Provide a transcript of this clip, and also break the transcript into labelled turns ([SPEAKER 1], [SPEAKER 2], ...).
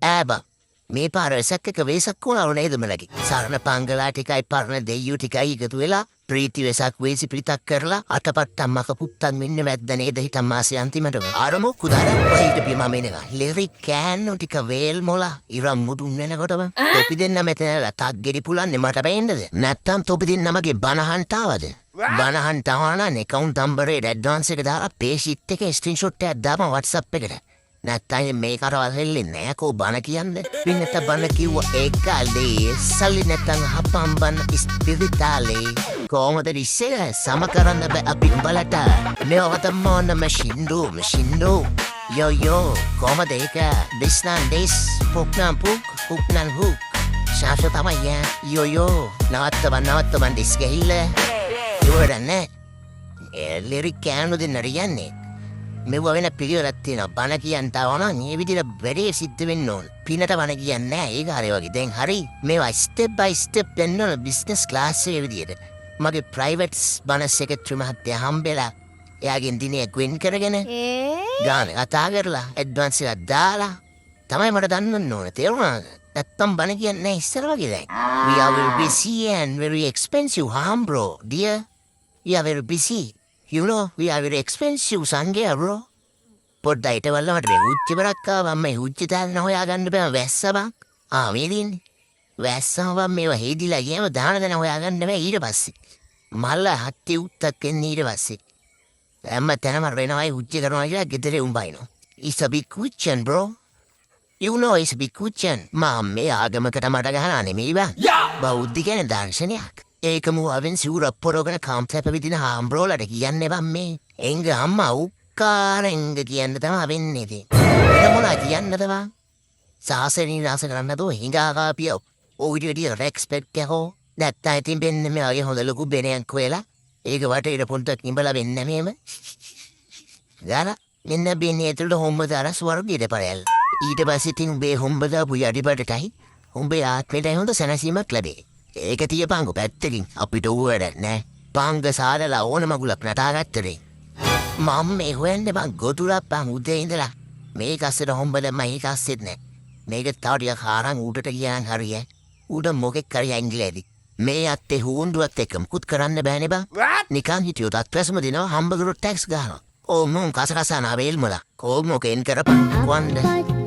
[SPEAKER 1] ඈබ මේ පාර වෙසක් එක වෙසක් වුණා නේද මලකි. සරණ පංගලා ටිකයි පරණ දෙයියෝ ටිකයි එකතු වෙලා ප්‍රීති වෙසක් වේසි පිටක් කරලා අතපත් අම්මක පුත්තන් මෙන්න වැද්ද නේද හිටන් මාසේ අන්තිමටම. අරමු කුදාර වහිට පියම මෙනවා. ලෙරි කෑන්නු ටික වේල් මොලා ඉරම් මුදුන් වෙනකොටම තොපි දෙන්න මෙතනලා තක් ගෙඩි පුලන්නේ මට බෑන්නද? නැත්තම් තොපි දෙන්නමගේ බනහන්ට ආවද? බනහන්ට ආවනම් account number එක ඇඩ්වාන්ස් එක දාලා pay sheet එකේ screenshot එකක් දාපන් WhatsApp එකට. නැත්තම් මේකට වහෙල්ලෙන්නේ නෑ කෝ බන කියන්නේ. පින්නත බන කිව්ව ඒකල්ලේ සල්ලි නැත්තම් හපම් බන ස්පිරිතාලේ කොහොමද ඉස්සෙල්ලා සම කරන්න බෑ අපි උඹලට. මේවට මොන මැෂින්ඩෝ යෝ කොහමද ඒක දිස්නන් දිස් පුක්නම් පුක්නම් හුක් ශාෂ තමයි යෝ නවත්තමන් දිස් ගහිල්ල ඉවරන්නේ ලෙරි කෑනු දෙන්න රියන්නේ. මෙව වෙන පිළිවෙලක් තියෙනවා. බණ කියන්න තවන මේ විදිහට වැඩේ සිද්ධ වෙන්න ඕන. පිනට බණ කියන්නේ නැහැ. ඒක හරිය වගේ. දැන් හරි. මේවා ස්ටෙප් බයි ස්ටෙප් දෙන්න ඕන බිස්නස් ක්ලාස් එකේ විදිහට. මගේ ප්‍රයිවට් බණ සෙක්‍රටරි මහත්තයා හම්බෙලා එයාගෙන් දිනේ ග්වින් කරගෙන ගාන කතා කරලා ඇඩ්වාන්ස් එකක් දාලා තමයි මට දන්නන්න ඕන. තේරුණාද? නැත්තම් බණ කියන්නේ නැහැ ඉස්සර වගේ දැන්. We are very busy and very expensive, bro. Dear, we are very busy. You know, we are very expensive සංගය bro. පොඩ්ඩයිට වල්ල මට මේ උච්ච බරක් ආවා. මම උච්ච තාලන හොයාගන්න බෑ වැස්ස බං. මේ දින්නේ. වැස්සම බං මේවා හේදිලා ගියම දාන දන හොයාගන්න බෑ ඊට පස්සේ. මල්ල හත්ති උත්තක් එන්නේ ඊට පස්සේ. දැම්ම තැනම රෙනවයි උච්ච කරනවා කියලා ගෙදර උඹයිනෝ. It's a big question bro. You know it's a big question. මම මේ ආගමකට මට ගහනා නෙමෙයි බං. බෞද්ධ කියන්නේ දර්ශනයක්. ඒක මුවාවෙන් සිවුරක් පොරෝගෙන කාම්ප්ලැප විදින හාම්බ්‍රෝලට කියන්නේ බම් මේ. එංග අම්මා උක්කාරෙංග කියන්න තමයි වෙන්නේ ඉතින්. එන මොනා කියන්නද බං? සාසනින් රස කරන්න දෝ හිඟා කාපිය. ඔය විදියට රෙස්පෙක්ට් එකෝ. නැත්නම් ඉතින් වෙන්නේ මේ වගේ හොඳ ලොකු බෙනයක් කොයලා. ඒක වටේට පොන්ටක් නිඹලා වෙන්නේ මේම. ගාලා මෙන්න බෙන්නේ ඇතුළට හොම්බ දාලා ස්වර්ගයට පරයල්. ඊට පස්සේ ඉතින් උඹේ හොම්බ දාපු යටිපටටයි උඹේ ආත්මෙටයි හොඳ සැනසීමක් ලැබේ. ඒක තියපංගු පැත්තකින් අපිට ඌවැඩක් නෑ. පංග සාදලා ඕන මගුලක් නටාගත්තනේ. මම මේ හොයන්නේ බං ගොතුරක් බං උදේ ඉඳලා. මේක අස්සට හොම්බ දැම්ම ඒක අස්සෙත් නෑ. මේක තව ටිකක් හාරන් ඌටට ගියාන් හරිය. ඌට මොකෙක් කරි ඇංගිලේදී. මේ අත්තේ හුණ්ඩුවත් එක්ක මුකුත් කරන්න බෑනේ බං. නිකන් හිටියොත් අත්පැසම දෙනවා හම්බ කරුත් ටැක්ස් ගහනවා. ඕ මොන් කස කසනා වේල් මොලා. කොහොම මොකෙන් කරපන් කොන්ද.